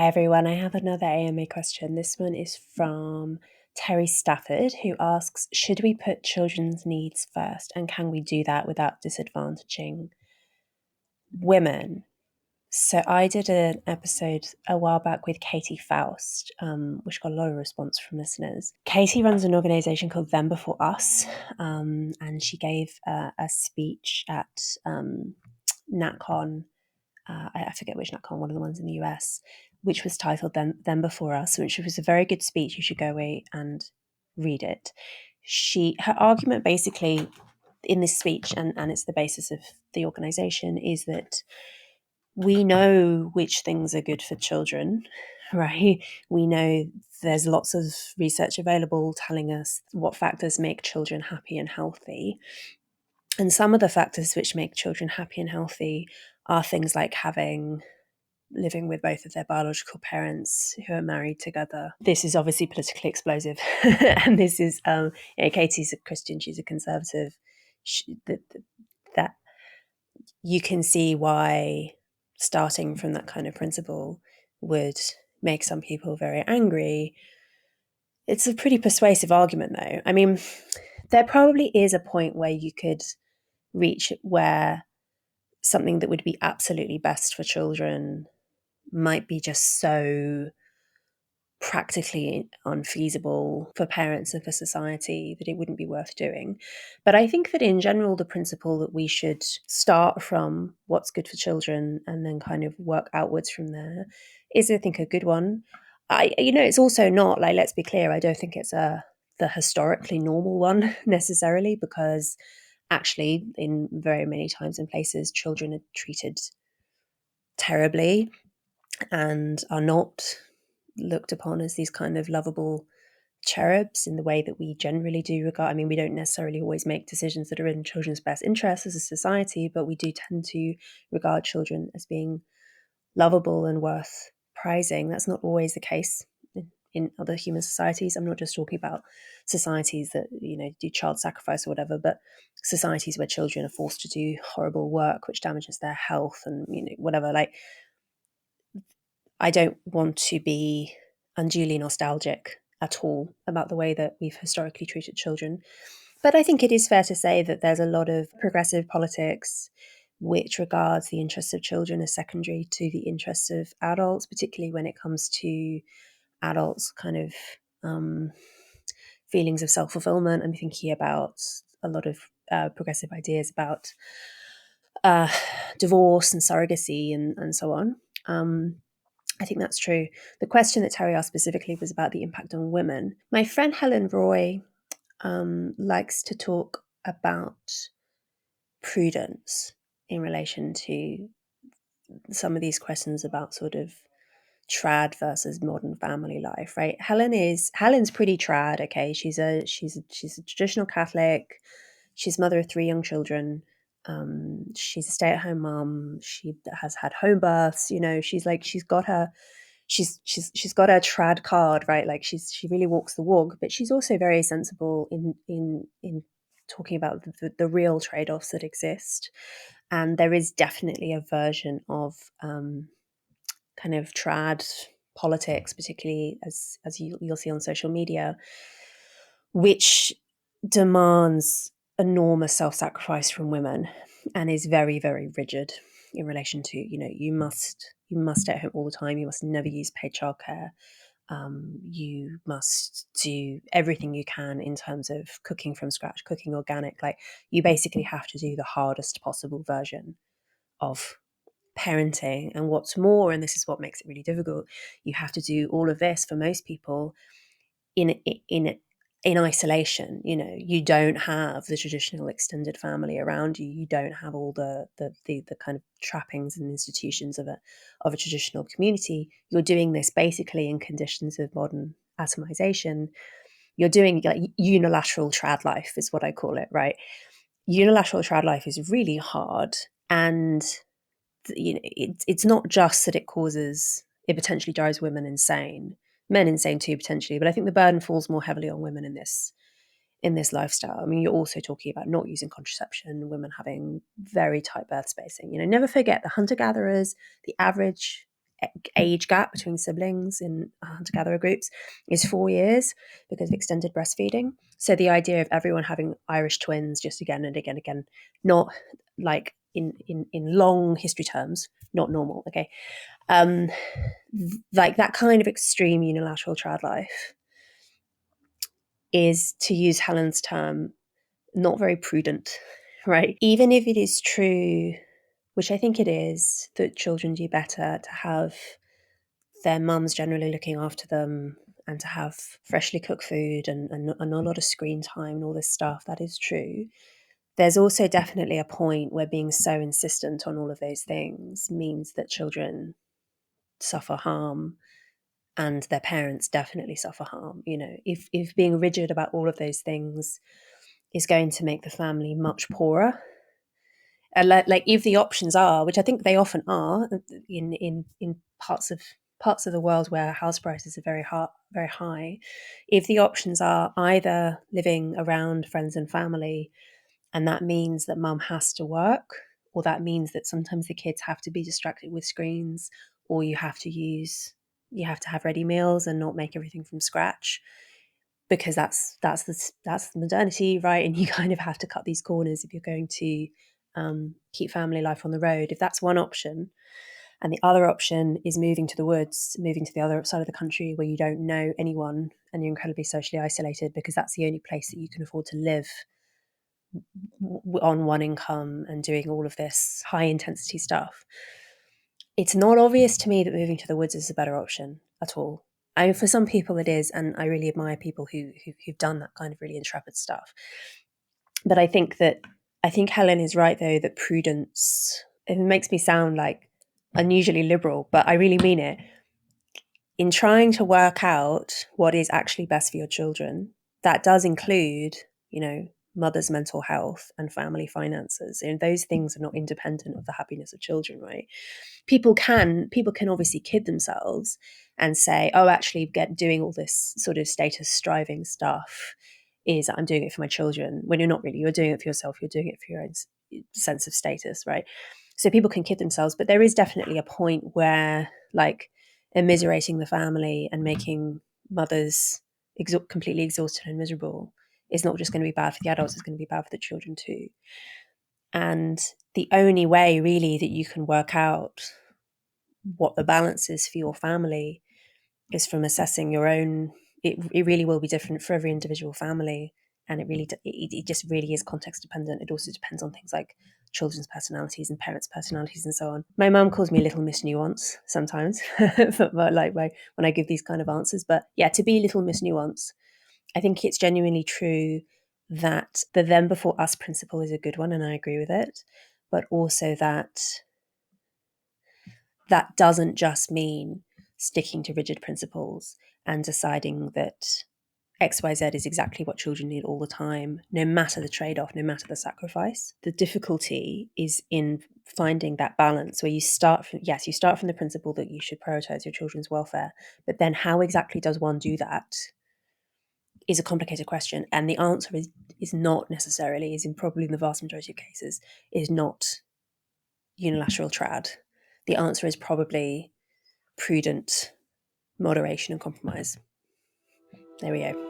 Hi everyone, I have another AMA question. This one is from Terry Stafford, who asks, should we put children's needs first, and can we do that without disadvantaging women? So I did an episode a while back with Katie Faust, which got a lot of response from listeners. Katie runs an organisation called Them Before Us, and she gave a speech at NatCon. I forget which NatCon, one of the ones in the US, which was titled Them Before Us, which was a very good speech. You should go away and read it. Her argument basically in this speech, and it's the basis of the organisation, is that we know which things are good for children, right? We know there's lots of research available telling us what factors make children happy and healthy. And some of the factors which make children happy and healthy are things like living with both of their biological parents who are married together. This is obviously politically explosive. And this is, Katie's a Christian, she's a conservative. That you can see why starting from that kind of principle would make some people very angry. It's a pretty persuasive argument, though. I mean, there probably is a point where you could reach where something that would be absolutely best for children might be just so practically unfeasible for parents and for society that it wouldn't be worth doing. But I think that in general, the principle that we should start from what's good for children and then kind of work outwards from there is, I think, a good one. It's also not like, let's be clear, I don't think it's the historically normal one necessarily, because actually in very many times and places, children are treated terribly and are not looked upon as these kind of lovable cherubs in the way that we generally do regard. I mean, we don't necessarily always make decisions that are in children's best interests as a society, but we do tend to regard children as being lovable and worth prizing. That's not always the case in other human societies. I'm not just talking about societies that, do child sacrifice or whatever, but societies where children are forced to do horrible work which damages their health and, whatever. Like, I don't want to be unduly nostalgic at all about the way that we've historically treated children. But I think it is fair to say that there's a lot of progressive politics which regards the interests of children as secondary to the interests of adults, particularly when it comes to adults' kind of feelings of self-fulfillment. I'm thinking about a lot of progressive ideas about divorce and surrogacy and so on. I think that's true. The question that Terry asked specifically was about the impact on women. My friend Helen Roy likes to talk about prudence in relation to some of these questions about sort of trad versus modern family life, right? Helen's pretty trad. Okay, she's a traditional Catholic. She's mother of 3 young children. She's a stay-at-home mom. She has had home births. She's got her trad card, right? Like she really walks the walk. But she's also very sensible in talking about the real trade-offs that exist. And there is definitely a version of kind of trad politics, particularly as you'll see on social media, which demands enormous self-sacrifice from women and is very, very rigid in relation to, you must stay at home all the time. You must never use paid childcare. You must do everything you can in terms of cooking from scratch, cooking organic. Like, you basically have to do the hardest possible version of parenting. And what's more, and this is what makes it really difficult, you have to do all of this for most people in isolation. You don't have the traditional extended family around you. You don't have all the kind of trappings and institutions of a traditional community. You're doing this basically in conditions of modern atomization. You're doing like unilateral trad life is what I call it, right? Unilateral trad life is really hard, and it's not just that it potentially drives women insane, men insane too potentially, but I think the burden falls more heavily on women in this lifestyle. I mean, you're also talking about not using contraception, women having very tight birth spacing. Never forget the hunter-gatherers, the average age gap between siblings in hunter-gatherer groups is 4 years because of extended breastfeeding. So the idea of everyone having Irish twins just again and again, not like in long history terms, not normal. Okay, like that kind of extreme unilateral trad life is, to use Helen's term, not very prudent, right? Even if it is true, which I think it is, that children do better to have their mums generally looking after them and to have freshly cooked food and a lot of screen time and all this stuff, that is true. There's also definitely a point where being so insistent on all of those things means that children suffer harm and their parents definitely suffer harm. You know, if being rigid about all of those things is going to make the family much poorer, like if the options are, which I think they often are, in parts of the world where house prices are very high, if the options are either living around friends and family, and that means that mum has to work, or that means that sometimes the kids have to be distracted with screens, or you have to have ready meals and not make everything from scratch, because that's the modernity, right? And you kind of have to cut these corners if you're going to keep family life on the road. If that's one option, and the other option is moving to the woods, moving to the other side of the country where you don't know anyone and you're incredibly socially isolated because that's the only place that you can afford to live on one income and doing all of this high intensity stuff, it's not obvious to me that moving to the woods is a better option at all. I mean, for some people it is, and I really admire people who've done that kind of really intrepid stuff. But I think Helen is right, though, that prudence, it makes me sound like unusually liberal, but I really mean it. In trying to work out what is actually best for your children, that does include, mother's mental health and family finances. And those things are not independent of the happiness of children, right? People can obviously kid themselves and say, oh, actually doing all this sort of status striving stuff is I'm doing it for my children, when you're not really. You're doing it for yourself. You're doing it for your own sense of status, right? So people can kid themselves, but there is definitely a point where, like, immiserating the family and making mothers completely exhausted and miserable is not just going to be bad for the adults, it's going to be bad for the children too. And the only way really that you can work out what the balance is for your family is from assessing your own. It really will be different for every individual family, and it just really is context dependent. It also depends on things like children's personalities and parents' personalities and so on. My mum calls me Little Miss Nuance sometimes, but like when I give these kind of answers. But yeah, to be Little Miss Nuance, I think it's genuinely true that the them before us principle is a good one, and I agree with it. But also that doesn't just mean sticking to rigid principles and deciding that XYZ is exactly what children need all the time, no matter the trade-off, no matter the sacrifice. The difficulty is in finding that balance where you start from the principle that you should prioritize your children's welfare, but then how exactly does one do that is a complicated question. And the answer is not necessarily, is in probably in the vast majority of cases, is not unilateral trad. The answer is probably prudent moderation and compromise. There we go.